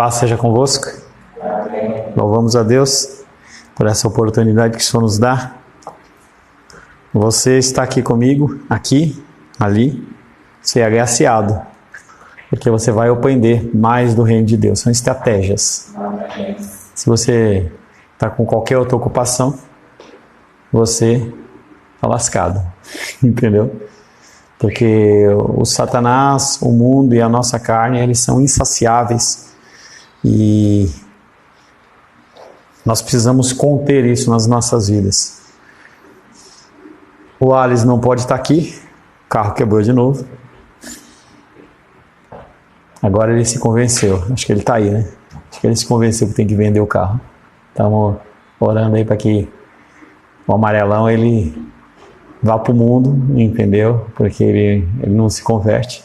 Paz seja convosco. Louvamos a Deus por essa oportunidade que o Senhor nos dá. Você está aqui comigo, aqui, ali, você é agraciado, porque você vai aprender mais do reino de Deus. São estratégias. Se você está com qualquer outra ocupação, você está lascado, entendeu? Porque o Satanás, o mundo e a nossa carne, eles são insaciáveis e nós precisamos conter isso nas nossas vidas. O Alice não pode estar aqui, o carro quebrou de novo. Agora ele se convenceu, acho que ele está aí, né? Acho que ele se convenceu que tem que vender o carro. Estamos orando aí para que o amarelão ele vá para o mundo, entendeu? Porque ele não se converte.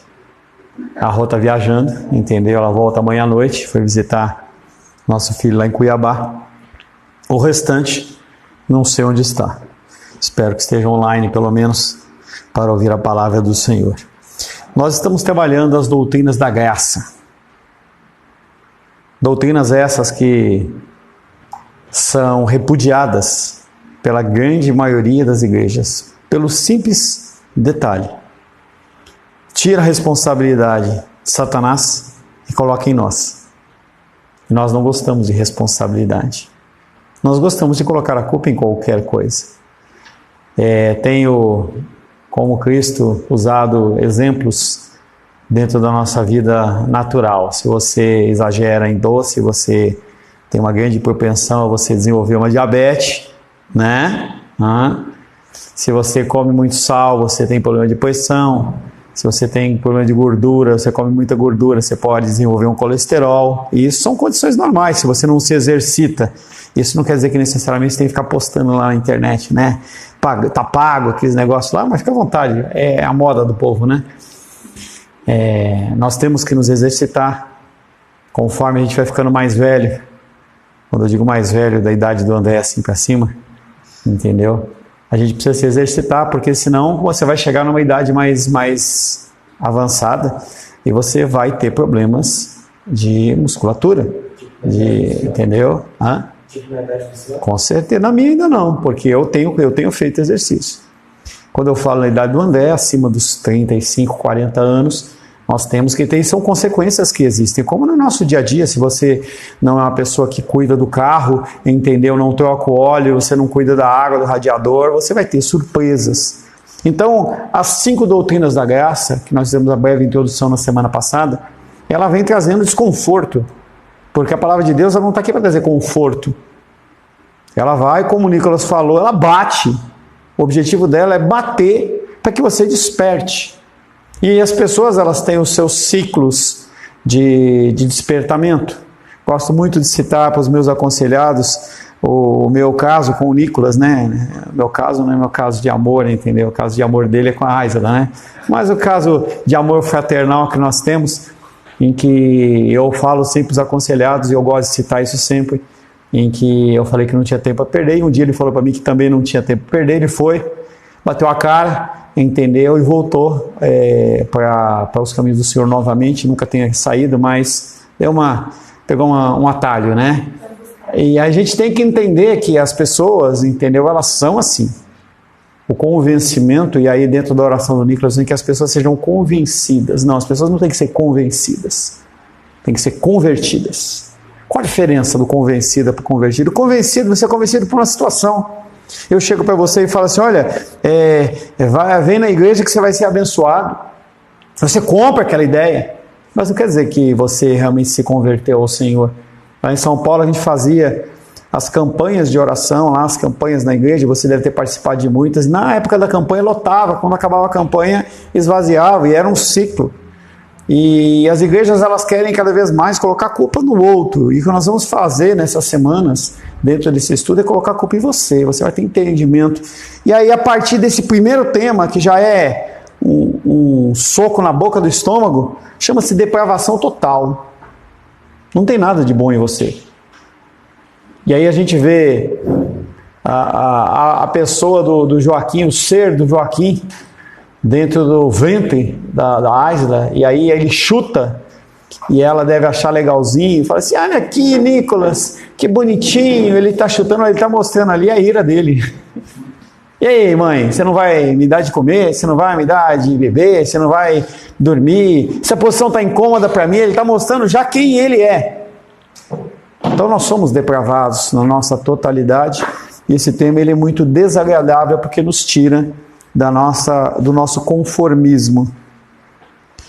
A Rô está viajando, entendeu? Ela volta amanhã à noite, foi visitar nosso filho lá em Cuiabá. O restante, não sei onde está. Espero que esteja online, pelo menos, para ouvir a palavra do Senhor. Nós estamos trabalhando as doutrinas da graça. Doutrinas essas que são repudiadas pela grande maioria das igrejas, pelo simples detalhe. Tira a responsabilidade de Satanás e coloca em nós. E nós não gostamos de responsabilidade. Nós gostamos de colocar a culpa em qualquer coisa. Tenho, como Cristo, usado exemplos dentro da nossa vida natural. Se você exagera em doce, você tem uma grande propensão a você desenvolver uma diabetes, né? Se você come muito sal, você tem problema de pressão. Se você tem problema de gordura, você come muita gordura, você pode desenvolver um colesterol. E isso são condições normais, se você não se exercita. Isso não quer dizer que necessariamente você tem que ficar postando lá na internet, né? Tá pago aqueles negócios lá, mas fica à vontade, é a moda do povo, né? Nós temos que nos exercitar conforme a gente vai ficando mais velho. Quando eu digo mais velho, da idade do André assim para cima, entendeu? A gente precisa se exercitar, porque senão você vai chegar numa idade mais avançada e você vai ter problemas de musculatura, entendeu? Com certeza, na minha ainda não, porque eu tenho feito exercício. Quando eu falo na idade do André, acima dos 35, 40 anos, nós temos que ter, são consequências que existem, como no nosso dia a dia. Se você não é uma pessoa que cuida do carro, entendeu, não troca o óleo, você não cuida da água, do radiador, você vai ter surpresas. Então, as 5 doutrinas da graça, que nós fizemos a breve introdução na semana passada, ela vem trazendo desconforto, porque a palavra de Deus ela não está aqui para trazer conforto. Ela vai, como o Nicolas falou, ela bate. O objetivo dela é bater para que você desperte. E as pessoas, elas têm os seus ciclos de despertamento. Gosto muito de citar para os meus aconselhados o meu caso com o Nicolas, né? Meu caso não é meu caso de amor, entendeu? O caso de amor dele é com a Aisla, né? Mas o caso de amor fraternal que nós temos, em que eu falo sempre para os aconselhados, e eu gosto de citar isso sempre, em que eu falei que não tinha tempo a perder, e um dia ele falou para mim que também não tinha tempo a perder, ele foi, bateu a cara, entendeu, e voltou para os caminhos do Senhor novamente. Nunca tinha saído, mas pegou um atalho, né? E a gente tem que entender que as pessoas, entendeu, elas são assim. O convencimento, e aí dentro da oração do Nicolas, que as pessoas sejam convencidas. Não, as pessoas não têm que ser convencidas, têm que ser convertidas. Qual a diferença do convencida para o convertido? O convencido, você é convencido por uma situação. Eu chego para você e falo assim, olha, vem na igreja que você vai ser abençoado. Você compra aquela ideia, mas não quer dizer que você realmente se converteu ao Senhor. Lá em São Paulo a gente fazia as campanhas de oração, lá as campanhas na igreja, você deve ter participado de muitas. Na época da campanha lotava, quando acabava a campanha esvaziava, e era um ciclo. E as igrejas, elas querem cada vez mais colocar a culpa no outro. E o que nós vamos fazer nessas semanas, dentro desse estudo, é colocar a culpa em você. Você vai ter entendimento. E aí, a partir desse primeiro tema, que já é um soco na boca do estômago, chama-se depravação total. Não tem nada de bom em você. E aí a gente vê a pessoa do Joaquim, o ser do Joaquim, dentro do ventre da Aisla, e aí ele chuta E ela deve achar legalzinho, fala assim, olha aqui, Nicolas, que bonitinho, ele está chutando, ele está mostrando ali a ira dele. E aí, mãe, você não vai me dar de comer? Você não vai me dar de beber? Você não vai dormir? Essa posição está incômoda para mim, ele está mostrando já quem ele é. Então nós somos depravados na nossa totalidade, e esse tema ele é muito desagradável porque nos tira do nosso conformismo.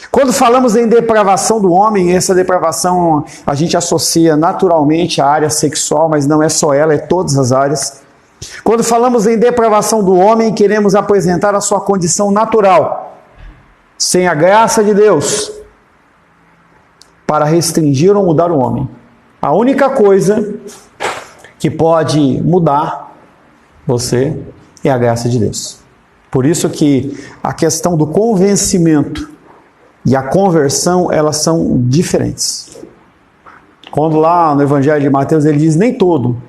Quando falamos em depravação do homem, essa depravação a gente associa naturalmente à área sexual, mas não é só ela, é todas as áreas. Quando falamos em depravação do homem, queremos apresentar a sua condição natural, sem a graça de Deus, para restringir ou mudar o homem. A única coisa que pode mudar você é a graça de Deus. Por isso que a questão do convencimento e a conversão, elas são diferentes. Quando lá no Evangelho de Mateus ele diz, nem todo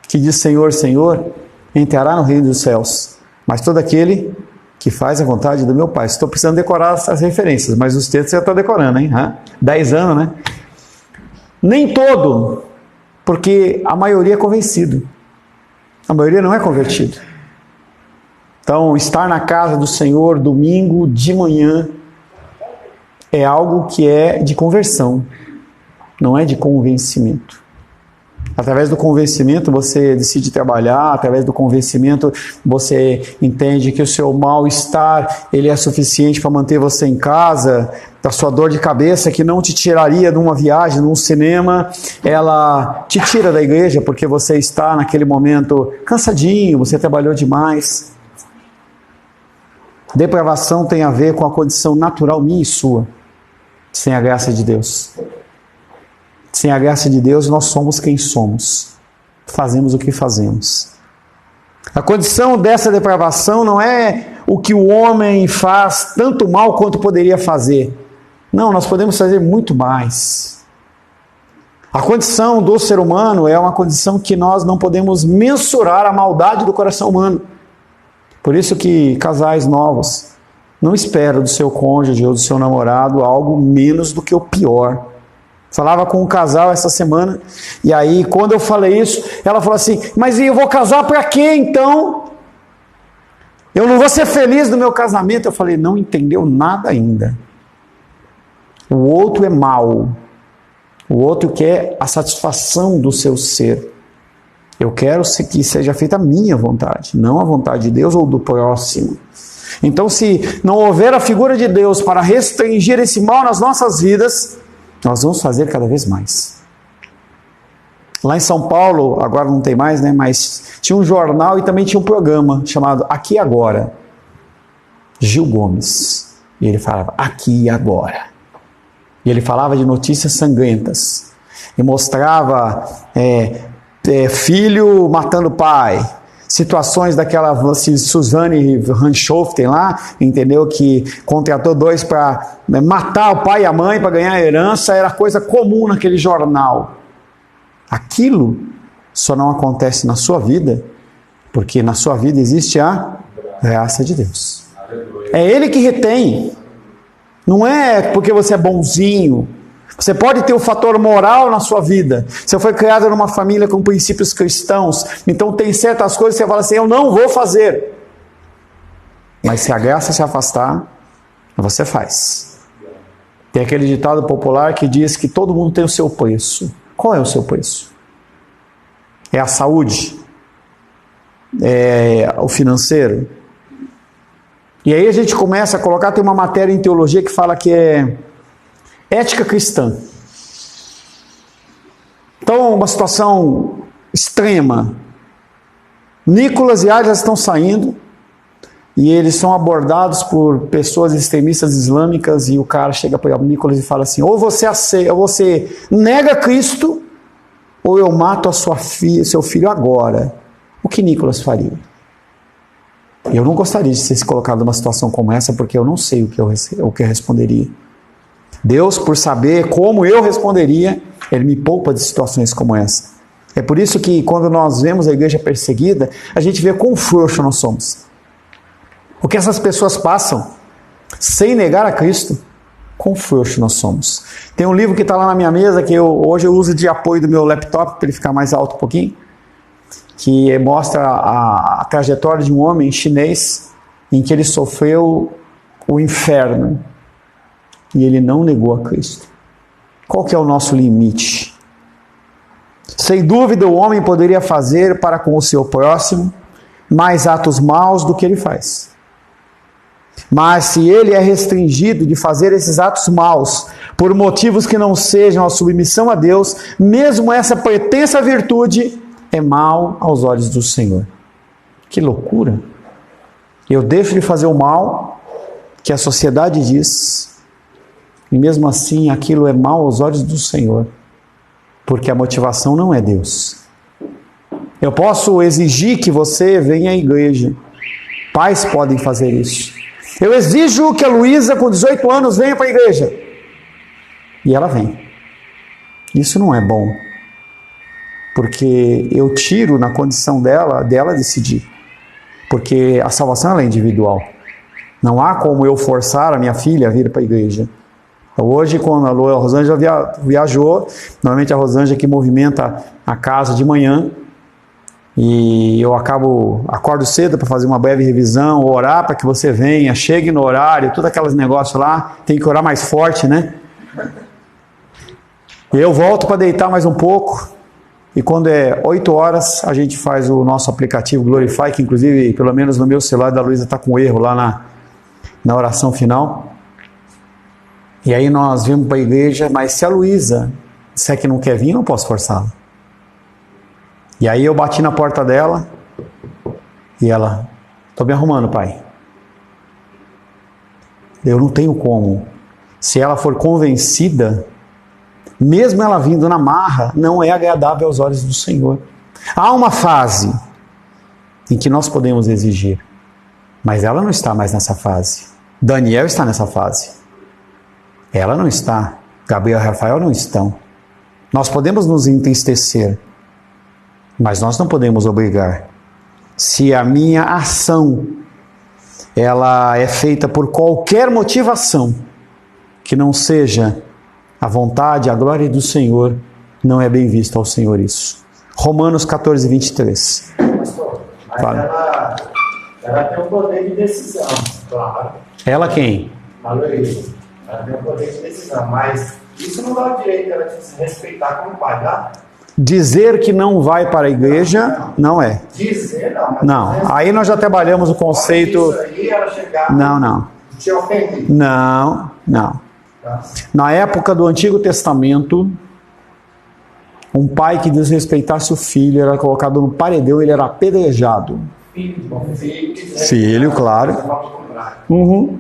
que diz Senhor, Senhor, entrará no reino dos céus, mas todo aquele que faz a vontade do meu Pai. Estou precisando decorar essas referências, mas os textos você está decorando, hein? 10 anos, né? Nem todo, porque a maioria é convencido. A maioria não é convertido. Então, estar na casa do Senhor domingo de manhã é algo que é de conversão, não é de convencimento. Através do convencimento você decide trabalhar, através do convencimento você entende que o seu mal-estar ele é suficiente para manter você em casa, a sua dor de cabeça que não te tiraria de uma viagem, num cinema, ela te tira da igreja porque você está naquele momento cansadinho, você trabalhou demais. Depravação tem a ver com a condição natural minha e sua, sem a graça de Deus. Sem a graça de Deus, nós somos quem somos. Fazemos o que fazemos. A condição dessa depravação não é o que o homem faz tanto mal quanto poderia fazer. Não, nós podemos fazer muito mais. A condição do ser humano é uma condição que nós não podemos mensurar a maldade do coração humano. Por isso que casais novos não esperam do seu cônjuge ou do seu namorado algo menos do que o pior. Falava com um casal essa semana, e aí quando eu falei isso, ela falou assim, mas eu vou casar para quê então? Eu não vou ser feliz no meu casamento. Eu falei, não entendeu nada ainda. O outro é mau. O outro quer a satisfação do seu ser. Eu quero que seja feita a minha vontade, não a vontade de Deus ou do próximo. Então, se não houver a figura de Deus para restringir esse mal nas nossas vidas, nós vamos fazer cada vez mais. Lá em São Paulo, agora não tem mais, né? Mas tinha um jornal e também tinha um programa chamado Aqui e Agora. Gil Gomes. E ele falava, Aqui e Agora. E ele falava de notícias sangrentas. E mostrava filho matando pai. Situações daquela Suzane Ranchofen lá, entendeu? Que contratou 2 para matar o pai e a mãe para ganhar a herança, era coisa comum naquele jornal. Aquilo só não acontece na sua vida, porque na sua vida existe a graça de Deus. É Ele que retém. Não é porque você é bonzinho. Você pode ter um fator moral na sua vida. Você foi criado numa família com princípios cristãos, então tem certas coisas que você fala assim, eu não vou fazer. Mas se a graça se afastar, você faz. Tem aquele ditado popular que diz que todo mundo tem o seu preço. Qual é o seu preço? É a saúde? É o financeiro? E aí a gente começa a colocar, tem uma matéria em teologia que fala que é ética cristã. Então, uma situação extrema. Nicolas e Ágila estão saindo e eles são abordados por pessoas extremistas islâmicas e o cara chega para o Nicolas e fala assim, ou você nega Cristo ou eu mato a seu filho agora. O que Nicolas faria? Eu não gostaria de ser colocado numa situação como essa porque eu não sei o que eu responderia. Deus, por saber como eu responderia, Ele me poupa de situações como essa. É por isso que quando nós vemos a igreja perseguida, a gente vê quão frouxo nós somos. O que essas pessoas passam sem negar a Cristo, quão frouxo nós somos. Tem um livro que está lá na minha mesa, que hoje eu uso de apoio do meu laptop, para ele ficar mais alto um pouquinho, que mostra a trajetória de um homem chinês, em que ele sofreu o inferno, e ele não negou a Cristo. Qual que é o nosso limite? Sem dúvida, o homem poderia fazer para com o seu próximo mais atos maus do que ele faz. Mas se ele é restringido de fazer esses atos maus por motivos que não sejam a submissão a Deus, mesmo essa pretensa virtude é mal aos olhos do Senhor. Que loucura! Eu deixo de fazer o mal que a sociedade diz, e mesmo assim aquilo é mal aos olhos do Senhor, porque a motivação não é Deus. Eu posso exigir que você venha à igreja. Pais podem fazer isso. Eu exijo que a Luísa, com 18 anos, venha para a igreja. E ela vem. Isso não é bom. Porque eu tiro na condição dela decidir. Porque a salvação ela é individual. Não há como eu forçar a minha filha a vir para a igreja. Hoje, quando a Rosângela viajou, normalmente a Rosângela que movimenta a casa de manhã, e eu acordo cedo para fazer uma breve revisão, orar para que você venha, chegue no horário, todos aqueles negócios lá, tem que orar mais forte, né? E eu volto para deitar mais um pouco, e quando é 8 horas, a gente faz o nosso aplicativo Glorify, que inclusive, pelo menos no meu celular da Luísa está com erro lá na oração final. E aí nós vimos para a igreja, mas se a Luísa disser que não quer vir, eu não posso forçá-la. E aí eu bati na porta dela, e ela, estou me arrumando, pai. Eu não tenho como. Se ela for convencida, mesmo ela vindo na marra, não é agradável aos olhos do Senhor. Há uma fase em que nós podemos exigir, mas ela não está mais nessa fase. Daniel está nessa fase. Ela não está. Gabriel e Rafael não estão. Nós podemos nos entristecer, mas nós não podemos obrigar. Se a minha ação ela é feita por qualquer motivação que não seja a vontade, a glória do Senhor, não é bem visto ao Senhor isso. Romanos 14, 23. Pastor, mas ela tem um poder de decisão, claro. Ela quem? A Luísa. Ela tem um poder de decisão, mas isso não dá o direito dela de se respeitar como pai, tá? Dizer que não vai para a igreja, não é. Dizer não. Mas não, aí nós já trabalhamos o conceito... Isso aí, ela chegar não. Te ofender. Não. Tá. Na época do Antigo Testamento, um pai que desrespeitasse o filho era colocado no paredão, ele era apedrejado. Filho, claro. Uhum.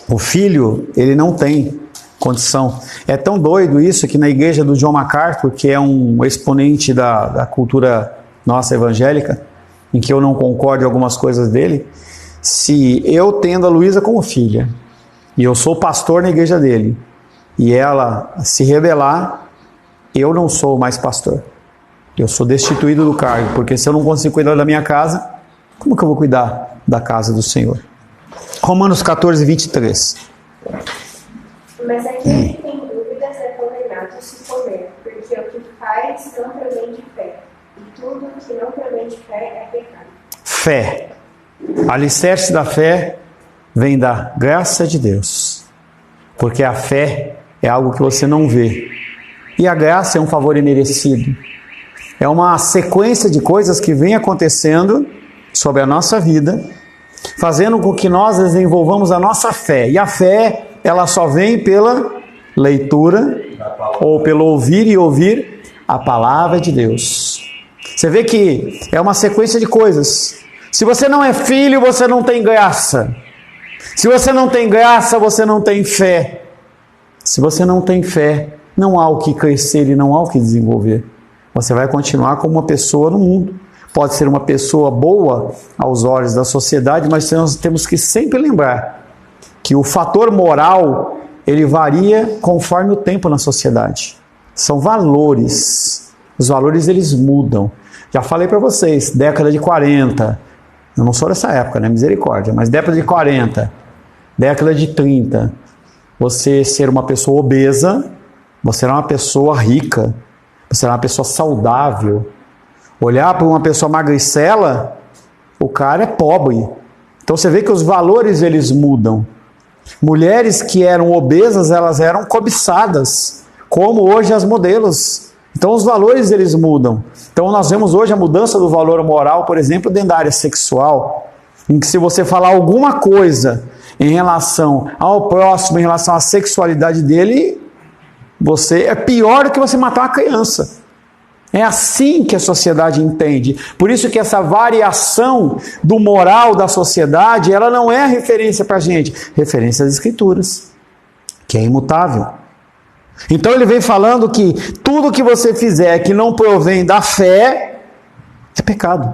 O filho, ele não tem condição. É tão doido isso que na igreja do John MacArthur, que é um exponente da cultura nossa evangélica, em que eu não concordo em algumas coisas dele, se eu tendo a Luísa como filha, e eu sou pastor na igreja dele, e ela se rebelar, eu não sou mais pastor. Eu sou destituído do cargo, porque se eu não consigo cuidar da minha casa, como que eu vou cuidar da casa do Senhor? Romanos 14, 23. Mas aquele que tem dúvidas é condenado se comer, porque o que faz não provém de fé, e tudo que não provém de fé é pecado. Fé. Alicerce da fé vem da graça de Deus, porque a fé é algo que você não vê, e a graça é um favor imerecido. É uma sequência de coisas que vem acontecendo sobre a nossa vida, fazendo com que nós desenvolvamos a nossa fé. E a fé, ela só vem pela leitura, ou pelo ouvir e ouvir a palavra de Deus. Você vê que é uma sequência de coisas. Se você não é filho, você não tem graça. Se você não tem graça, você não tem fé. Se você não tem fé, não há o que crescer e não há o que desenvolver. Você vai continuar como uma pessoa no mundo. Pode ser uma pessoa boa aos olhos da sociedade, mas nós temos que sempre lembrar que o fator moral, ele varia conforme o tempo na sociedade. São valores. Os valores, eles mudam. Já falei para vocês, década de 40, eu não sou dessa época, né? Misericórdia, mas década de 40, década de 30, você ser uma pessoa obesa, você era uma pessoa rica, você era uma pessoa saudável. Olhar para uma pessoa magricela, o cara é pobre. Então você vê que os valores eles mudam. Mulheres que eram obesas, elas eram cobiçadas, como hoje as modelos. Então os valores eles mudam. Então nós vemos hoje a mudança do valor moral, por exemplo, dentro da área sexual, em que se você falar alguma coisa em relação ao próximo, em relação à sexualidade dele, você é pior do que você matar uma criança. É assim que a sociedade entende. Por isso que essa variação do moral da sociedade, ela não é referência para a gente, referência às Escrituras, que é imutável. Então ele vem falando que tudo que você fizer que não provém da fé é pecado.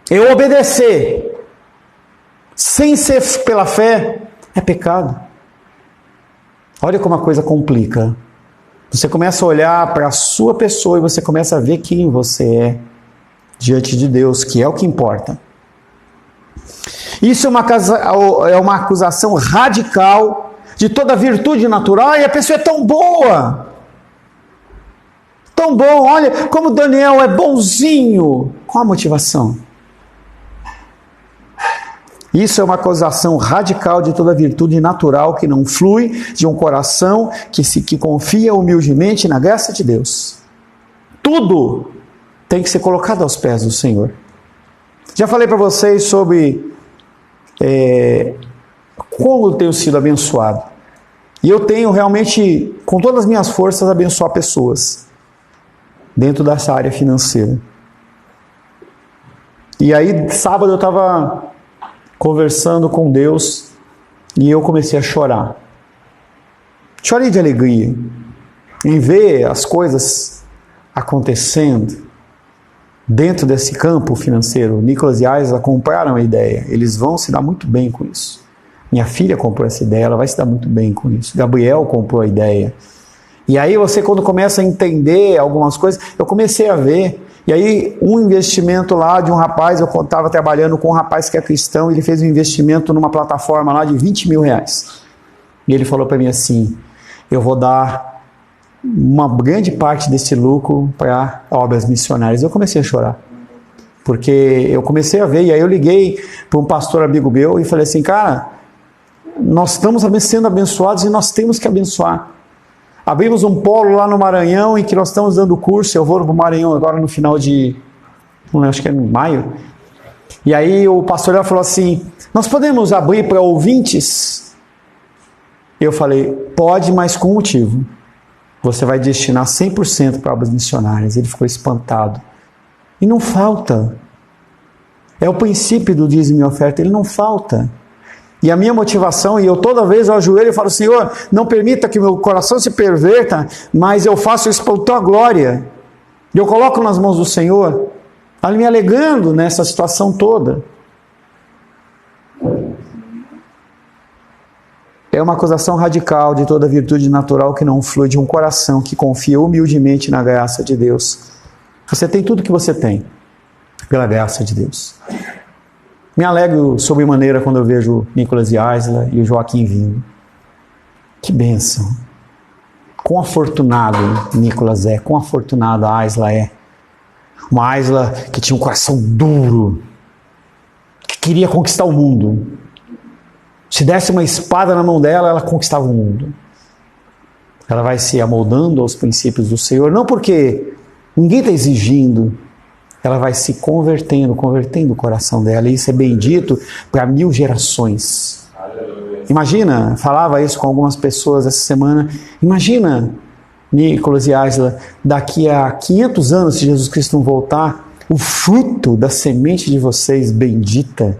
Eu obedecer sem ser pela fé é pecado. Olha como a coisa complica. Você começa a olhar para a sua pessoa e você começa a ver quem você é diante de Deus, que é o que importa. Isso é uma acusação radical de toda virtude natural. E a pessoa é tão boa, tão bom, olha como Daniel é bonzinho. Qual a motivação? Isso é uma acusação radical de toda virtude natural que não flui de um coração que confia humildemente na graça de Deus. Tudo tem que ser colocado aos pés do Senhor. Já falei para vocês sobre como eu tenho sido abençoado. E eu tenho realmente, com todas as minhas forças, abençoar pessoas dentro dessa área financeira. E aí, sábado eu estava conversando com Deus e eu comecei a chorar. Chorei de alegria em ver as coisas acontecendo dentro desse campo financeiro. Nicolas e Aisla compraram a ideia, eles vão se dar muito bem com isso. Minha filha comprou essa ideia, ela vai se dar muito bem com isso. Gabriel comprou a ideia. E aí você, quando começa a entender algumas coisas, eu comecei a ver. E aí um investimento lá de um rapaz, eu estava trabalhando com um rapaz que é cristão, ele fez um investimento numa plataforma lá de 20 mil reais. E ele falou para mim assim, eu vou dar uma grande parte desse lucro para obras missionárias. Eu comecei a chorar. Porque eu comecei a ver, e aí eu liguei para um pastor amigo meu e falei assim, cara, nós estamos sendo abençoados e nós temos que abençoar. Abrimos um polo lá no Maranhão em que nós estamos dando curso. Eu vou para o Maranhão agora no final de, não lembro, acho que é em maio. E aí o pastor falou assim, nós podemos abrir para ouvintes? Eu falei, pode, mas com motivo. Você vai destinar 100% para obras missionárias. Ele ficou espantado. E não falta. É o princípio do dízimo e oferta, ele não falta. E a minha motivação, e eu toda vez eu ajoelho e falo, Senhor, não permita que meu coração se perverta, mas eu faço isso para a tua glória. E eu coloco nas mãos do Senhor, me alegrando nessa situação toda. É uma acusação radical de toda virtude natural que não flui de um coração que confia humildemente na graça de Deus. Você tem tudo que você tem, pela graça de Deus. Me alegro sobremaneira quando eu vejo Nicolas e Aisla e o Joaquim vindo. Que bênção. Quão afortunado Nicolas é, quão afortunado a Aisla é. Uma Aisla que tinha um coração duro, que queria conquistar o mundo. Se desse uma espada na mão dela, ela conquistava o mundo. Ela vai se amoldando aos princípios do Senhor, não porque ninguém está exigindo, ela vai se convertendo o coração dela, e isso é bendito para 1000 gerações. Aleluia. Imagina, falava isso com algumas pessoas essa semana, imagina, Nicolas e Aisla, daqui a 500 anos, se Jesus Cristo não voltar, o fruto da semente de vocês bendita,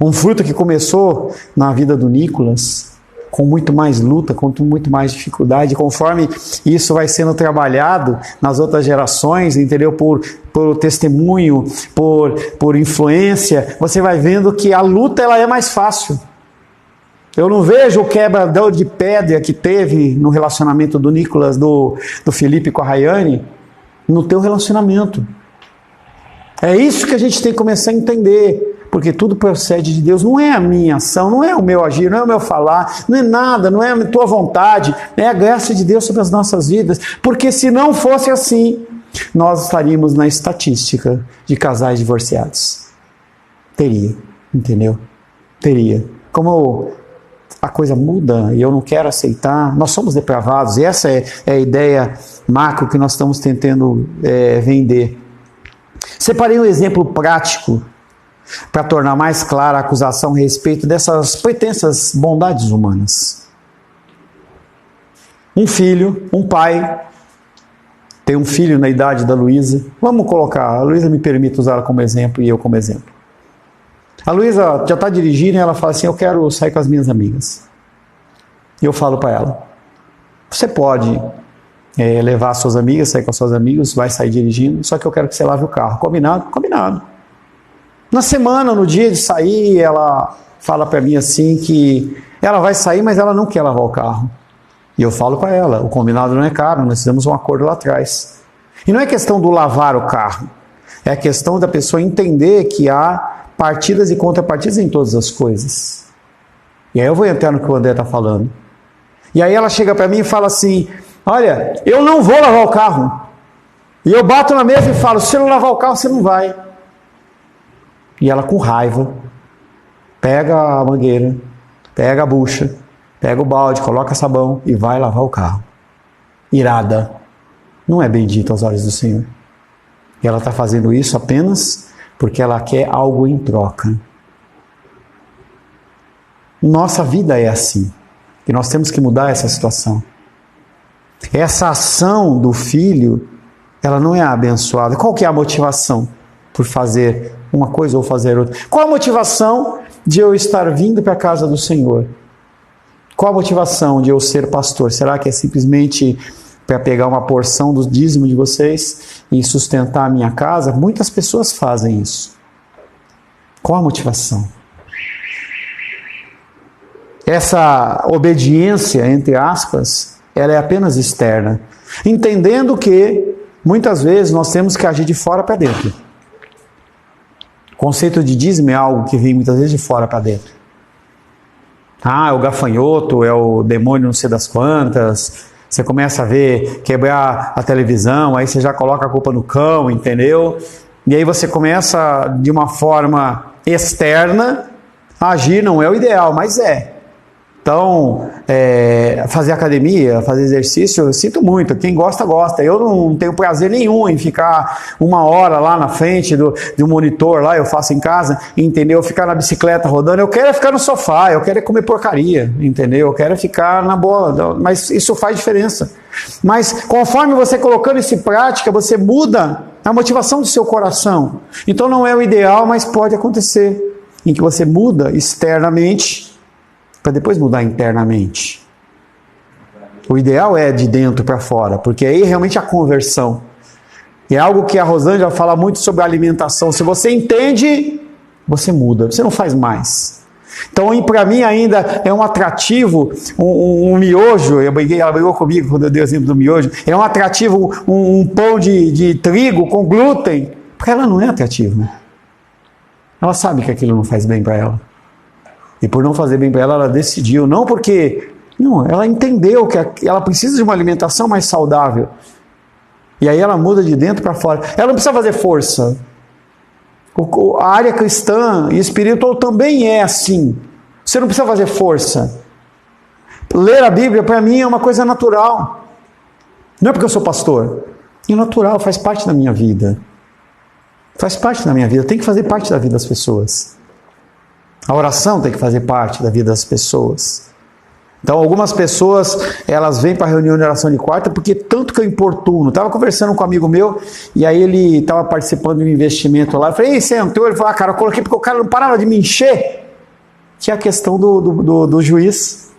um fruto que começou na vida do Nicolas, com muito mais luta, com muito mais dificuldade, conforme isso vai sendo trabalhado nas outras gerações, entendeu? Por testemunho, por influência, você vai vendo que a luta ela é mais fácil. Eu não vejo o quebrador de pedra que teve no relacionamento do Nicolas, do Felipe com a Rayane, no teu relacionamento. É isso que a gente tem que começar a entender. Porque tudo procede de Deus. Não é a minha ação, não é o meu agir, não é o meu falar, não é nada, não é a tua vontade, é a graça de Deus sobre as nossas vidas. Porque se não fosse assim, nós estaríamos na estatística de casais divorciados. Teria, entendeu? Teria. Como a coisa muda e eu não quero aceitar, nós somos depravados, e essa é a ideia macro que nós estamos tentando vender. Separei um exemplo prático para tornar mais clara a acusação a respeito dessas pretensas bondades humanas. Um pai, tem um filho na idade da Luísa. Vamos colocar, a Luísa me permite usar ela como exemplo e eu como exemplo. A Luísa já está dirigindo e ela fala assim, eu quero sair com as minhas amigas. E eu falo para ela, você pode levar suas amigas, sair com as suas amigas, vai sair dirigindo, só que eu quero que você lave o carro. Combinado? Combinado. Na semana, no dia de sair, ela fala para mim assim que ela vai sair, mas ela não quer lavar o carro. E eu falo para ela, o combinado não é caro, nós fizemos um acordo lá atrás. E não é questão do lavar o carro, é a questão da pessoa entender que há partidas e contrapartidas em todas as coisas. E aí eu vou entrar no que o André está falando. E aí ela chega para mim e fala assim, olha, eu não vou lavar o carro. E eu bato na mesa e falo, se você não lavar o carro, você não vai. E ela com raiva, pega a mangueira, pega a bucha, pega o balde, coloca sabão e vai lavar o carro. Irada. Não é bendita aos olhos do Senhor. E ela está fazendo isso apenas porque ela quer algo em troca. Nossa vida é assim. E nós temos que mudar essa situação. Essa ação do filho, ela não é abençoada. Qual que é a motivação por fazer uma coisa ou fazer outra? Qual a motivação de eu estar vindo para a casa do Senhor? Qual a motivação de eu ser pastor? Será que é simplesmente para pegar uma porção do dízimo de vocês e sustentar a minha casa? Muitas pessoas fazem isso. Qual a motivação? Essa obediência, entre aspas, ela é apenas externa. Entendendo que, muitas vezes, nós temos que agir de fora para dentro. O conceito de dízimo é algo que vem muitas vezes de fora para dentro. Ah, é o gafanhoto, é o demônio não sei das quantas. Você começa a ver, quebrar a televisão, aí você já coloca a culpa no cão, entendeu? E aí você começa, de uma forma externa, a agir, não é o ideal, mas é. Então, fazer academia, fazer exercício, eu sinto muito, quem gosta, gosta. Eu não tenho prazer nenhum em ficar 1 hora lá na frente do monitor, lá eu faço em casa, entendeu? Ficar na bicicleta rodando, eu quero ficar no sofá, eu quero comer porcaria, entendeu? Eu quero ficar na boa, mas isso faz diferença. Mas conforme você colocando isso em prática, você muda a motivação do seu coração. Então não é o ideal, mas pode acontecer, em que você muda externamente, para depois mudar internamente. O ideal é de dentro para fora, porque aí realmente a conversão. É algo que a Rosângela fala muito sobre a alimentação. Se você entende, você muda, você não faz mais. Então, para mim ainda é um atrativo, um miojo, ela brigou comigo quando eu dei o exemplo do miojo, é um atrativo, um pão de trigo com glúten. Para ela não é atrativo. Ela sabe que aquilo não faz bem para ela. E por não fazer bem para ela, ela decidiu. Não porque... Não, ela entendeu que ela precisa de uma alimentação mais saudável. E aí ela muda de dentro para fora. Ela não precisa fazer força. A área cristã e espiritual também é assim. Você não precisa fazer força. Ler a Bíblia, para mim, é uma coisa natural. Não é porque eu sou pastor. É natural, faz parte da minha vida. Faz parte da minha vida. Tem que fazer parte da vida das pessoas. A oração tem que fazer parte da vida das pessoas. Então, algumas pessoas, elas vêm para a reunião de oração de quarta porque tanto que eu importuno. Estava conversando com um amigo meu, e aí ele estava participando de um investimento lá. Eu falei, ei, você entrou? Ele falou, cara, eu coloquei porque o cara não parava de me encher. Que é a questão do juiz.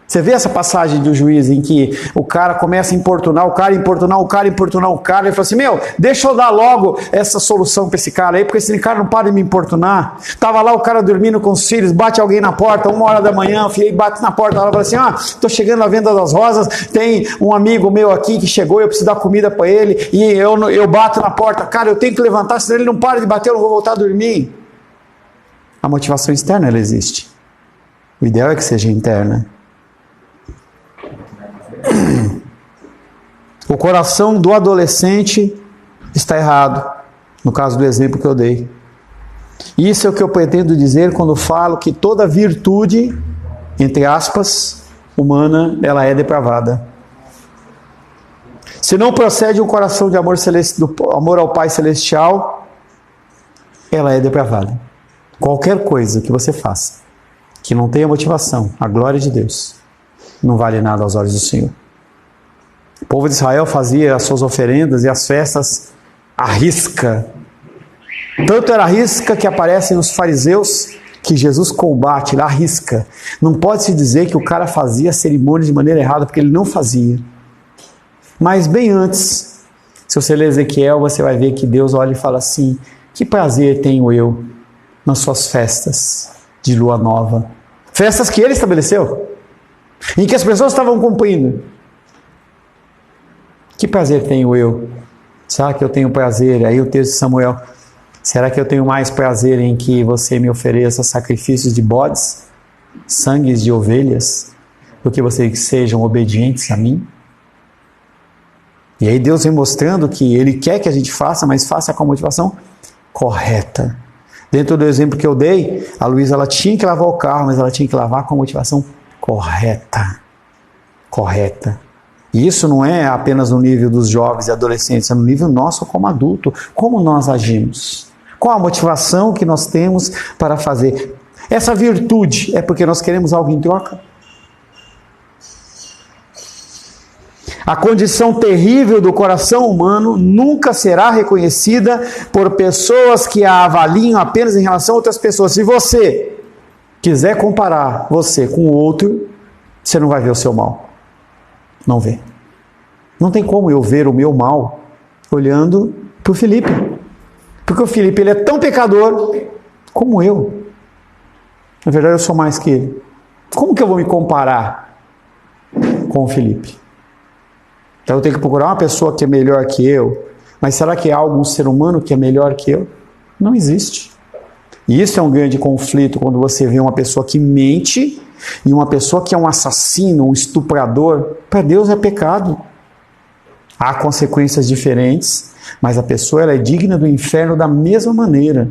Você vê essa passagem do juiz em que o cara começa a importunar o cara, ele fala assim, deixa eu dar logo essa solução para esse cara aí, porque esse cara não para de me importunar. Tava lá o cara dormindo com os filhos, bate alguém na porta, 1h da manhã, o filho bate na porta, ela fala assim, tô chegando na venda das rosas, tem um amigo meu aqui que chegou, eu preciso dar comida para ele, e eu bato na porta, cara, eu tenho que levantar, senão ele não para de bater, eu não vou voltar a dormir. A motivação externa, ela existe. O ideal é que seja interna. O coração do adolescente está errado, no caso do exemplo que eu dei. Isso é o que eu pretendo dizer quando falo que toda virtude, entre aspas, humana, ela é depravada. Se não procede um coração de amor, do amor ao Pai Celestial, ela é depravada. Qualquer coisa que você faça, que não tenha motivação, a glória de Deus, não vale nada aos olhos do Senhor. O povo de Israel fazia as suas oferendas e as festas à risca. Tanto era a risca que aparece nos fariseus, que Jesus combate lá, a risca. Não pode se dizer que o cara fazia a cerimônia de maneira errada, porque ele não fazia. Mas bem antes, se você ler Ezequiel, você vai ver que Deus olha e fala assim: que prazer tenho eu nas suas festas de lua nova. Festas que ele estabeleceu, em que as pessoas estavam cumprindo. Que prazer tenho eu? Será que eu tenho prazer? Aí o texto de Samuel: será que eu tenho mais prazer em que você me ofereça sacrifícios de bodes, sangues de ovelhas, do que vocês sejam obedientes a mim? E aí Deus vem mostrando que Ele quer que a gente faça, mas faça com a motivação correta. Dentro do exemplo que eu dei, a Luísa, ela tinha que lavar o carro, mas ela tinha que lavar com a motivação correta. Correta. E isso não é apenas no nível dos jovens e adolescentes, é no nível nosso como adulto. Como nós agimos? Qual a motivação que nós temos para fazer? Essa virtude é porque nós queremos algo em troca? A condição terrível do coração humano nunca será reconhecida por pessoas que a avaliam apenas em relação a outras pessoas. Se você quiser comparar você com o outro, você não vai ver o seu mal. Não vê. Não tem como eu ver o meu mal olhando para o Felipe. Porque o Felipe, ele é tão pecador como eu. Na verdade, eu sou mais que ele. Como que eu vou me comparar com o Felipe? Então eu tenho que procurar uma pessoa que é melhor que eu. Mas será que há algum ser humano que é melhor que eu? Não existe. E isso é um grande conflito quando você vê uma pessoa que mente e uma pessoa que é um assassino, um estuprador. Para Deus é pecado. Há consequências diferentes, mas a pessoa ela é digna do inferno da mesma maneira.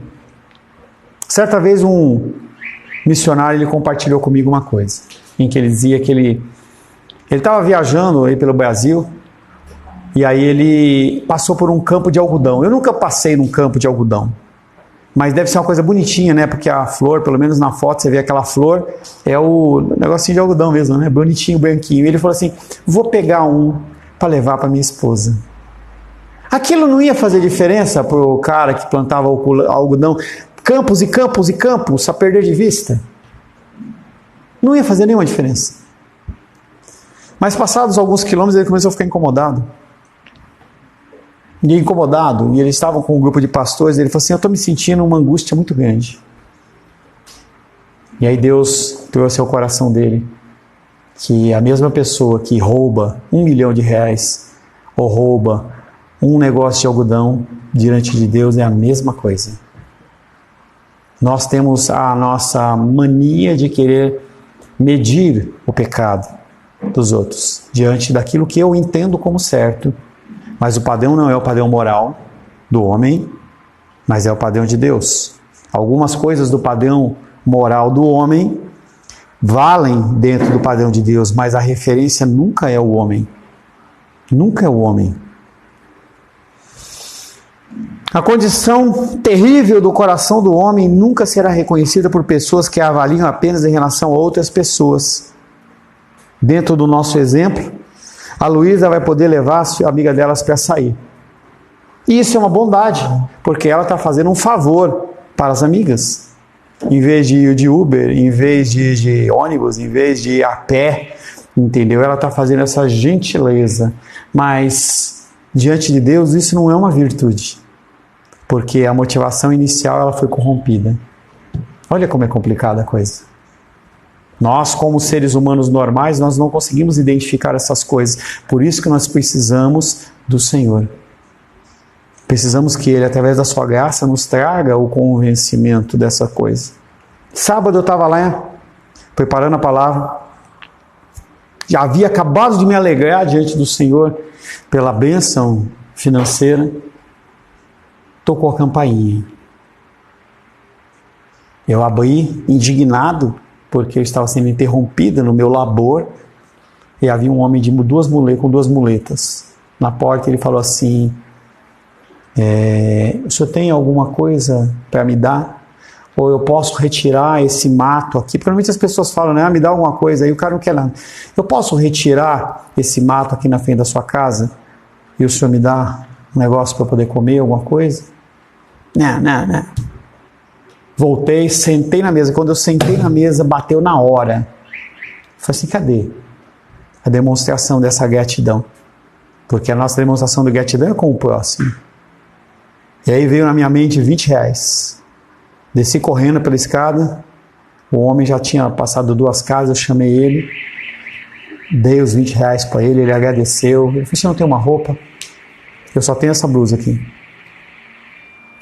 Certa vez um missionário ele compartilhou comigo uma coisa, em que ele dizia que ele estava viajando aí pelo Brasil, e aí ele passou por um campo de algodão. Eu nunca passei num campo de algodão, mas deve ser uma coisa bonitinha, né? Porque a flor, pelo menos na foto, você vê aquela flor, é o negocinho de algodão mesmo, né? Bonitinho, branquinho. E ele falou assim: vou pegar um para levar para minha esposa. Aquilo não ia fazer diferença para o cara que plantava algodão, campos e campos e campos, a perder de vista? Não ia fazer nenhuma diferença. Mas passados alguns quilômetros, ele começou a ficar incomodado. E incomodado, e eles estavam com um grupo de pastores, ele falou assim: eu estou me sentindo uma angústia muito grande. E aí Deus trouxe ao coração dele que a mesma pessoa que rouba R$1 milhão ou rouba um negócio de algodão, diante de Deus é a mesma coisa. Nós temos a nossa mania de querer medir o pecado dos outros diante daquilo que eu entendo como certo, mas o padrão não é o padrão moral do homem, mas é o padrão de Deus. Algumas coisas do padrão moral do homem valem dentro do padrão de Deus, mas a referência nunca é o homem. Nunca é o homem. A condição terrível do coração do homem nunca será reconhecida por pessoas que a avaliam apenas em relação a outras pessoas. Dentro do nosso exemplo, a Luísa vai poder levar a amiga delas para sair. E isso é uma bondade, porque ela está fazendo um favor para as amigas. Em vez de ir de Uber, em vez de ir de ônibus, em vez de ir a pé, entendeu? Ela está fazendo essa gentileza. Mas, diante de Deus, isso não é uma virtude, porque a motivação inicial ela foi corrompida. Olha como é complicada a coisa. Nós, como seres humanos normais, nós não conseguimos identificar essas coisas. Por isso que nós precisamos do Senhor. Precisamos que Ele, através da sua graça, nos traga o convencimento dessa coisa. Sábado eu estava lá, preparando a palavra. Já havia acabado de me alegrar diante do Senhor pela bênção financeira. Tocou a campainha. Eu abri, indignado, porque eu estava sendo interrompido no meu labor, e havia um homem com duas muletas. Na porta ele falou assim, o senhor tem alguma coisa para me dar? Ou eu posso retirar esse mato aqui? Porque normalmente as pessoas falam, né, me dá alguma coisa, aí o cara não quer nada. Eu posso retirar esse mato aqui na frente da sua casa? E o senhor me dá um negócio para eu poder comer, alguma coisa? Não. Voltei, sentei na mesa. Quando eu sentei na mesa, bateu na hora. Falei assim, cadê a demonstração dessa gratidão? Porque a nossa demonstração de gratidão é com o próximo. E aí veio na minha mente R$20. Desci correndo pela escada. O homem já tinha passado 2 casas, eu chamei ele. Dei os R$20 para ele, ele agradeceu. Ele falou, você não tem uma roupa? Eu só tenho essa blusa aqui.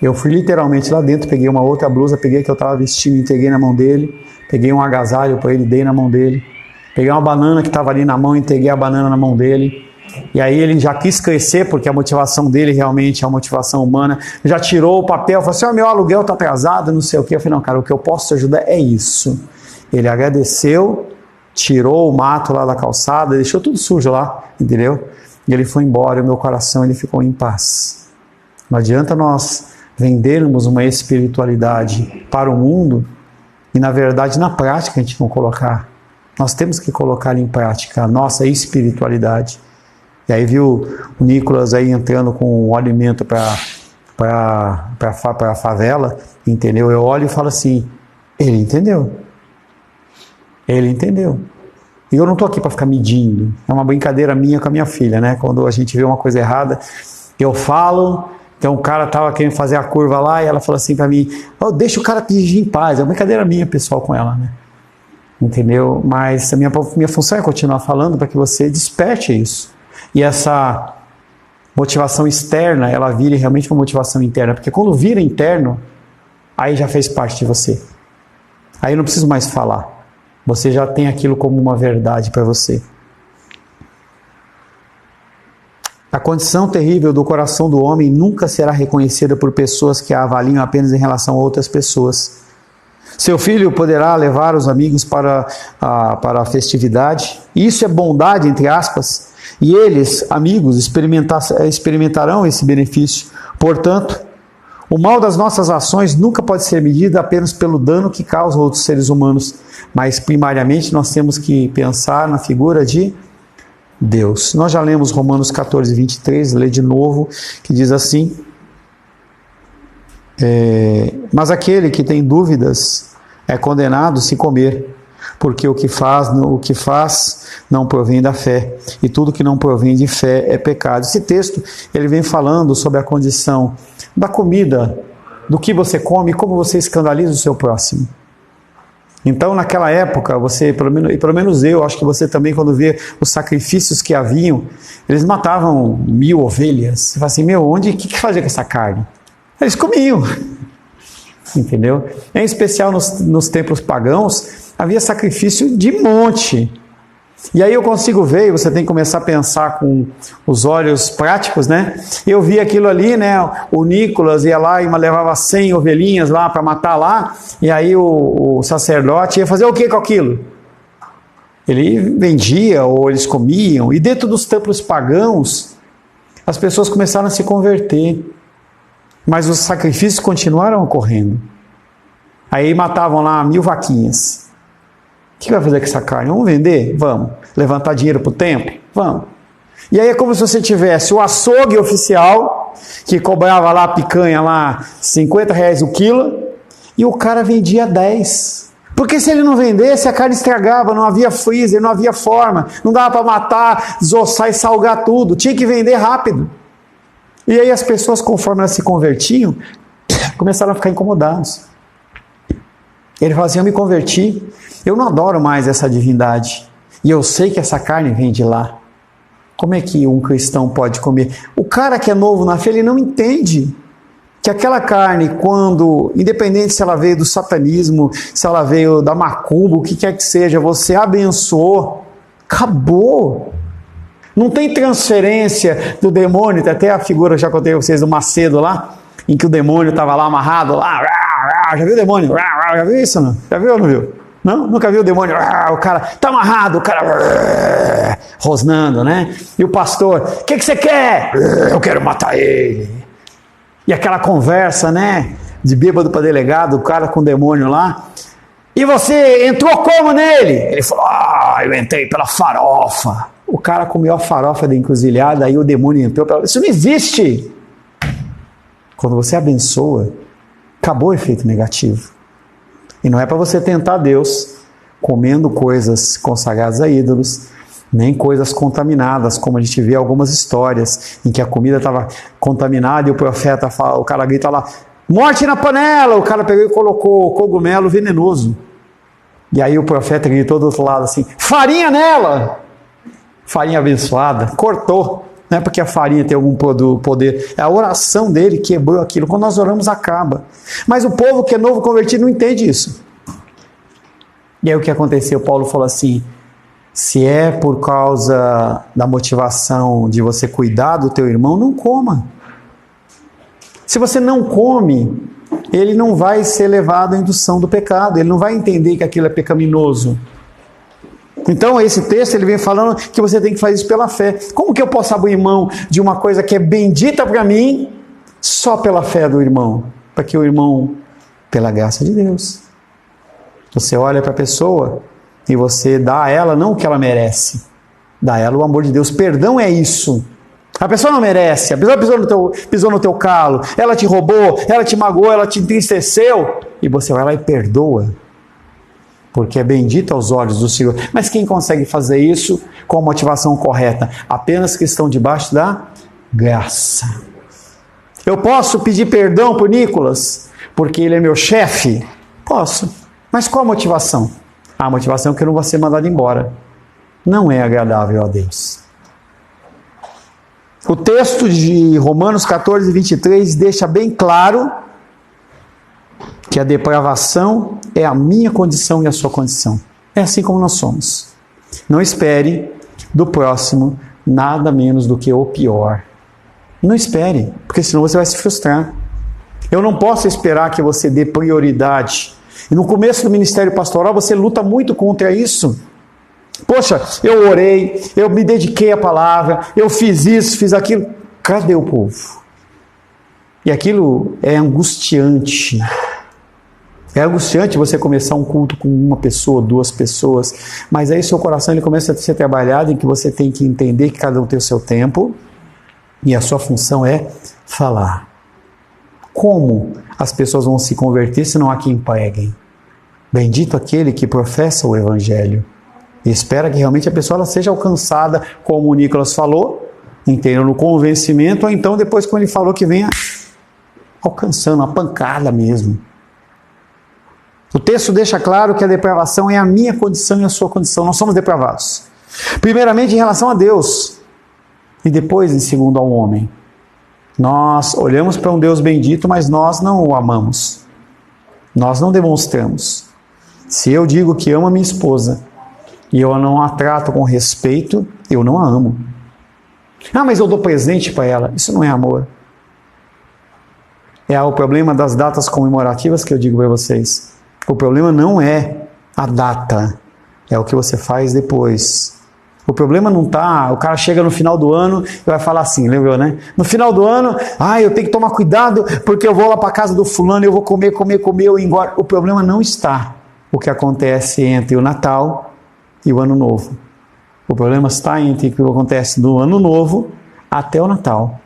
Eu fui literalmente lá dentro, peguei uma outra blusa, peguei a que eu estava vestindo, entreguei na mão dele. Peguei um agasalho para ele, dei na mão dele. Peguei uma banana que estava ali na mão, entreguei a banana na mão dele. E aí ele já quis crescer, porque a motivação dele realmente é uma motivação humana. Já tirou o papel, falou assim, meu aluguel está atrasado, não sei o quê. Eu falei, não, cara, o que eu posso te ajudar é isso. Ele agradeceu, tirou o mato lá da calçada, deixou tudo sujo lá, entendeu? E ele foi embora, e o meu coração ele ficou em paz. Não adianta nós vendermos uma espiritualidade para o mundo e, na verdade, na prática a gente não colocar. Nós temos que colocar em prática a nossa espiritualidade. E aí viu o Nicolas aí entrando com o alimento para a favela, entendeu? Eu olho e falo assim, ele entendeu. Ele entendeu. E eu não estou aqui para ficar medindo. É uma brincadeira minha com a minha filha, né? Quando a gente vê uma coisa errada, eu falo. Então o cara estava querendo fazer a curva lá e ela falou assim para mim, deixa o cara dirigir em paz. É uma brincadeira minha, pessoal, com ela, né? Entendeu? Mas a minha função é continuar falando para que você desperte isso. E essa motivação externa, ela vire realmente uma motivação interna. Porque quando vira interno, aí já fez parte de você. Aí eu não preciso mais falar. Você já tem aquilo como uma verdade para você. A condição terrível do coração do homem nunca será reconhecida por pessoas que a avaliam apenas em relação a outras pessoas. Seu filho poderá levar os amigos para a festividade. Isso é bondade, entre aspas. E eles, amigos, experimentarão esse benefício. Portanto, o mal das nossas ações nunca pode ser medido apenas pelo dano que causa a outros seres humanos. Mas, primariamente, nós temos que pensar na figura de Deus. Nós já lemos Romanos 14, 23, lê de novo, que diz assim, mas aquele que tem dúvidas é condenado se comer, porque o que faz não provém da fé, e tudo que não provém de fé é pecado. Esse texto ele vem falando sobre a condição da comida, do que você come e como você escandaliza o seu próximo. Então, naquela época, pelo menos eu, acho que você também, quando vê os sacrifícios que haviam, eles matavam 1000 ovelhas. Você fala assim, o que fazia com essa carne? Eles comiam. Entendeu? Em especial nos templos pagãos, havia sacrifício de monte. E aí eu consigo ver, e você tem que começar a pensar com os olhos práticos, né? Eu vi aquilo ali, né? O Nicolas ia lá e levava 100 ovelhinhas lá para matar lá, e aí o sacerdote ia fazer o que com aquilo? Ele vendia, ou eles comiam, e dentro dos templos pagãos, as pessoas começaram a se converter, mas os sacrifícios continuaram ocorrendo. Aí matavam lá 1000 vaquinhas. O que vai fazer com essa carne? Vamos vender? Vamos. Levantar dinheiro para o templo? Vamos. E aí é como se você tivesse o açougue oficial, que cobrava lá a picanha lá R$50 o quilo, e o cara vendia 10. Porque se ele não vendesse, a carne estragava, não havia freezer, não havia forma, não dava para matar, desossar e salgar tudo, tinha que vender rápido. E aí as pessoas, conforme elas se convertiam, começaram a ficar incomodados. Ele fala assim, eu me converti, eu não adoro mais essa divindade, e eu sei que essa carne vem de lá. Como é que um cristão pode comer? O cara que é novo na fé, ele não entende. que aquela carne, quando, independente se ela veio do satanismo, se ela veio da macumba, o que quer que seja, você abençoou, acabou. Não tem transferência do demônio. Tem até a figura, já contei a vocês, do Macedo lá, em que o demônio estava lá amarrado, lá, já viu o demônio? Já viu isso? Não? Já viu ou não viu? Não? Nunca viu o demônio? O cara tá amarrado, o cara rosnando, né? E o pastor, o que você quer? Eu quero matar ele. E aquela conversa, né? De bêbado para delegado, o cara com o demônio lá. E você entrou como nele? Ele falou, eu entrei pela farofa. O cara comeu a farofa da encruzilhada, aí o demônio entrou pela... Isso não existe! Quando você abençoa, acabou o efeito negativo. E não é para você tentar Deus comendo coisas consagradas a ídolos, nem coisas contaminadas, como a gente vê algumas histórias em que a comida estava contaminada e o profeta fala, o cara grita lá, morte na panela! O cara pegou e colocou cogumelo venenoso. E aí o profeta gritou do outro lado assim, farinha nela! Farinha abençoada, cortou. Não é porque a farinha tem algum poder, é a oração dele que quebrou aquilo. Quando nós oramos, acaba. Mas o povo que é novo convertido não entende isso. E aí o que aconteceu? Paulo falou assim, se é por causa da motivação de você cuidar do teu irmão, não coma. Se você não come, ele não vai ser levado à indução do pecado, ele não vai entender que aquilo é pecaminoso. Então esse texto ele vem falando que você tem que fazer isso pela fé. Como que eu posso abrir mão de uma coisa que é bendita para mim só pela fé do irmão? Para que o irmão, pela graça de Deus, você olha para a pessoa e você dá a ela não o que ela merece, dá a ela o amor de Deus. Perdão é isso. A pessoa não merece, a pessoa pisou no teu calo, ela te roubou, ela te magoou, ela te entristeceu e você vai lá e perdoa. Porque é bendito aos olhos do Senhor. Mas quem consegue fazer isso com a motivação correta? Apenas que estão debaixo da graça. Eu posso pedir perdão por Nicolas, porque ele é meu chefe? Posso. Mas qual a motivação? A motivação é que eu não vou ser mandado embora. Não é agradável a Deus. O texto de Romanos 14, 23 deixa bem claro que a depravação é a minha condição e a sua condição. É assim como nós somos. Não espere do próximo nada menos do que o pior. Não espere, porque senão você vai se frustrar. Eu não posso esperar que você dê prioridade. E no começo do ministério pastoral você luta muito contra isso. Poxa, eu orei, eu me dediquei à palavra, eu fiz isso, fiz aquilo. Cadê o povo? E aquilo é angustiante. É angustiante você começar um culto com uma pessoa, duas pessoas, mas aí seu coração ele começa a ser trabalhado em que você tem que entender que cada um tem o seu tempo e a sua função é falar. Como as pessoas vão se converter se não há quem preguem? Bendito aquele que professa o Evangelho e espera que realmente a pessoa ela seja alcançada, como o Nicolas falou, entendeu? No convencimento, ou então depois quando ele falou que venha alcançando a pancada mesmo. O texto deixa claro que a depravação é a minha condição e a sua condição. Nós somos depravados. Primeiramente em relação a Deus. E depois em segundo ao homem. Nós olhamos para um Deus bendito, mas nós não o amamos. Nós não demonstramos. Se eu digo que amo a minha esposa e eu não a trato com respeito, eu não a amo. Mas eu dou presente para ela. Isso não é amor. É o problema das datas comemorativas que eu digo para vocês. O problema não é a data, é o que você faz depois. O problema não está, o cara chega no final do ano e vai falar assim, lembrou, né? No final do ano, eu tenho que tomar cuidado porque eu vou lá para a casa do fulano e eu vou comer, eu engordo. O problema não está o que acontece entre o Natal e o Ano Novo. O problema está entre o que acontece do Ano Novo até o Natal.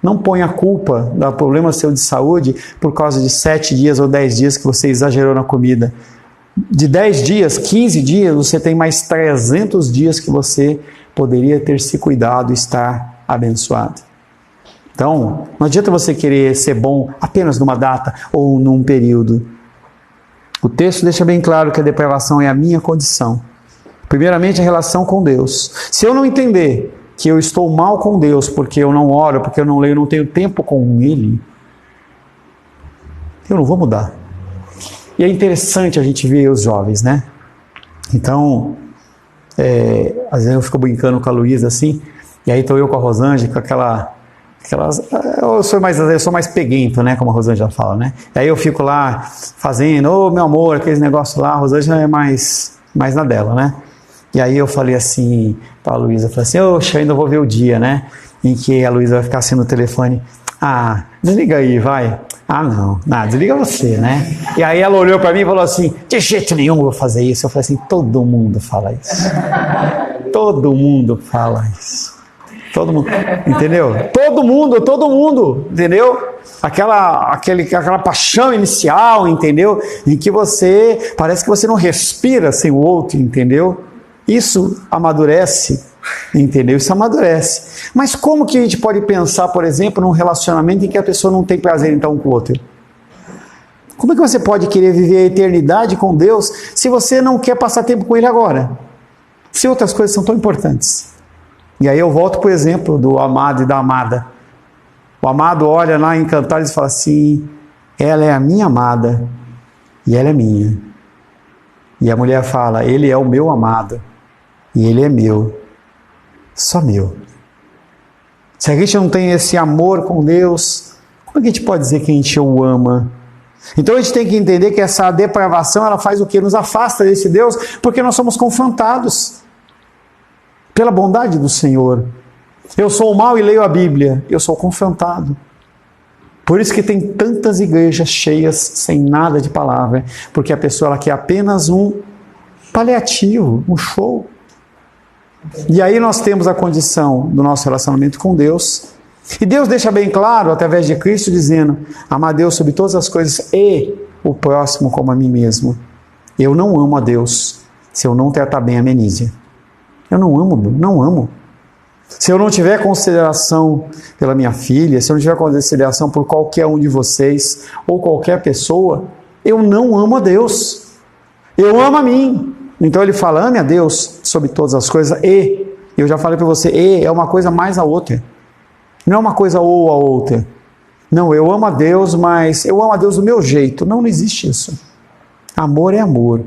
Não ponha a culpa do problema seu de saúde por causa de 7 dias ou 10 dias que você exagerou na comida. De 10 dias, 15 dias, você tem mais 300 dias que você poderia ter se cuidado e estar abençoado. Então, não adianta você querer ser bom apenas numa data ou num período. O texto deixa bem claro que a depravação é a minha condição. Primeiramente, a relação com Deus. Se eu não entender que eu estou mal com Deus porque eu não oro, porque eu não leio, não tenho tempo com Ele, eu não vou mudar. E é interessante a gente ver os jovens, né? Então, às vezes eu fico brincando com a Luísa assim, e aí estou eu com a Rosângela, com aquelas... Eu sou mais peguento, né? Como a Rosângela fala, né? E aí eu fico lá fazendo, meu amor, aqueles negócios lá, a Rosângela é mais na dela, né? E aí eu falei assim para a Luísa, falei assim, oxe, ainda vou ver o dia, né? Em que a Luísa vai ficar assim no telefone, desliga aí, vai. Não, desliga você, né? E aí ela olhou para mim e falou assim, de jeito nenhum eu vou fazer isso. Eu falei assim, todo mundo fala isso. Todo mundo fala isso. Todo mundo, entendeu? Todo mundo, entendeu? Aquela paixão inicial, entendeu? Em que parece que você não respira sem o outro, entendeu? Isso amadurece, entendeu? Isso amadurece. Mas como que a gente pode pensar, por exemplo, num relacionamento em que a pessoa não tem prazer então com o outro? Como é que você pode querer viver a eternidade com Deus se você não quer passar tempo com Ele agora? Se outras coisas são tão importantes. E aí eu volto para o exemplo do amado e da amada. O amado olha lá em Cantares e fala assim, ela é a minha amada e ela é minha. E a mulher fala, ele é o meu amado e ele é meu, só meu. Se a gente não tem esse amor com Deus, como é que a gente pode dizer que a gente o ama? Então a gente tem que entender que essa depravação, ela faz o quê? Nos afasta desse Deus, porque nós somos confrontados pela bondade do Senhor. Eu sou o mal e leio a Bíblia, eu sou confrontado. Por isso que tem tantas igrejas cheias sem nada de palavra, porque a pessoa ela quer apenas um paliativo, um show. E aí nós temos a condição do nosso relacionamento com Deus, e Deus deixa bem claro, através de Cristo, dizendo, amar a Deus sobre todas as coisas e o próximo como a mim mesmo. Eu não amo a Deus se eu não tratar bem a Menísia. Eu não amo. Se eu não tiver consideração pela minha filha, se eu não tiver consideração por qualquer um de vocês, ou qualquer pessoa, eu não amo a Deus. Eu amo a mim. Então ele fala, ame a Deus sobre todas as coisas, e, eu já falei para você, e é uma coisa mais a outra. Não é uma coisa ou a outra. Não, eu amo a Deus, mas eu amo a Deus do meu jeito. Não existe isso. Amor é amor.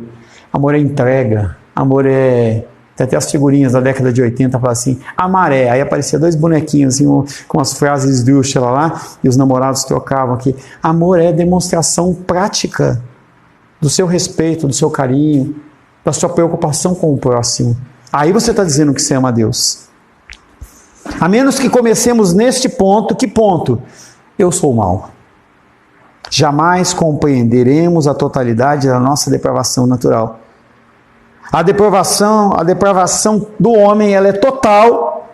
Amor é entrega. Amor é... Tem até as figurinhas da década de 80, fala assim, a maré. Aí aparecia dois bonequinhos assim, com as frases esdrúxulas lá, e os namorados trocavam aqui. Amor é demonstração prática do seu respeito, do seu carinho, da sua preocupação com o próximo. Aí você está dizendo que você ama a Deus. A menos que comecemos neste ponto, que ponto? Eu sou o mal. Jamais compreenderemos a totalidade da nossa depravação natural. A depravação do homem, ela é total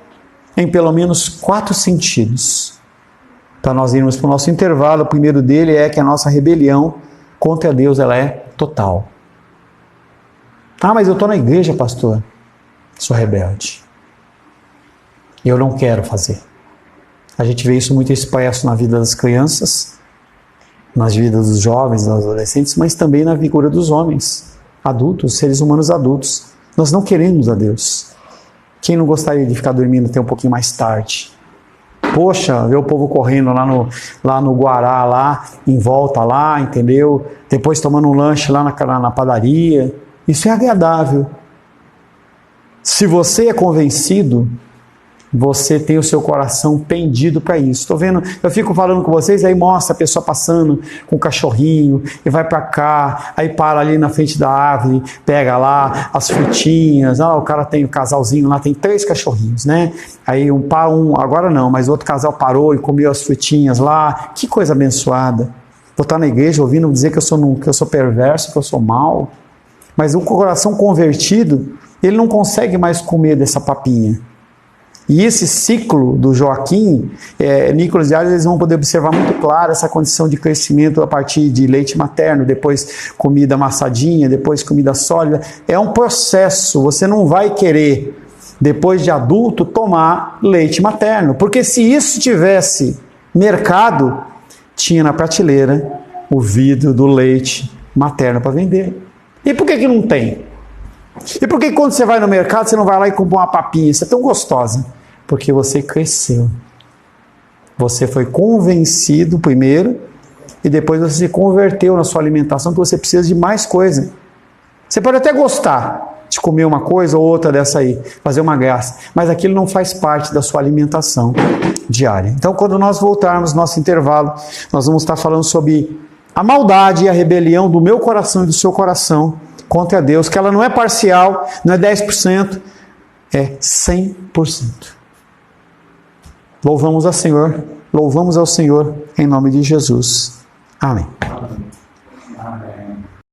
em pelo menos 4 sentidos. Para nós irmos para o nosso intervalo, o primeiro dele é que a nossa rebelião contra Deus, ela é total. Mas eu estou na igreja, pastor. Sou rebelde. Eu não quero fazer. A gente vê isso muito expresso na vida das crianças, nas vidas dos jovens, dos adolescentes, mas também na figura dos homens. Adultos, seres humanos adultos. Nós não queremos a Deus. Quem não gostaria de ficar dormindo até um pouquinho mais tarde? Poxa, ver o povo correndo lá no Guará, lá em volta lá, entendeu? Depois tomando um lanche lá na padaria. Isso é agradável. Se você é convencido, você tem o seu coração pendido para isso. Estou vendo, eu fico falando com vocês, aí mostra a pessoa passando com o cachorrinho, e vai para cá, aí para ali na frente da árvore, pega lá as frutinhas, o cara tem o casalzinho lá, tem 3 cachorrinhos, né? Aí agora não, mas outro casal parou e comeu as frutinhas lá, que coisa abençoada. Vou estar na igreja ouvindo dizer que eu sou perverso, que eu sou mau, mas o coração convertido, ele não consegue mais comer dessa papinha. E esse ciclo do Joaquim, Nicolas e Arias, eles vão poder observar muito claro essa condição de crescimento a partir de leite materno, depois comida amassadinha, depois comida sólida. É um processo, você não vai querer, depois de adulto, tomar leite materno. Porque se isso tivesse mercado, tinha na prateleira o vidro do leite materno para vender. E por que não tem? E por que quando você vai no mercado, você não vai lá e compra uma papinha? Isso é tão gostosa. Porque você cresceu. Você foi convencido primeiro e depois você se converteu na sua alimentação, porque você precisa de mais coisa. Você pode até gostar de comer uma coisa ou outra dessa aí, fazer uma graça, mas aquilo não faz parte da sua alimentação diária. Então, quando nós voltarmos no nosso intervalo, nós vamos estar falando sobre a maldade e a rebelião do meu coração e do seu coração contra Deus, que ela não é parcial, não é 10%, é 100%. Louvamos ao Senhor em nome de Jesus. Amém.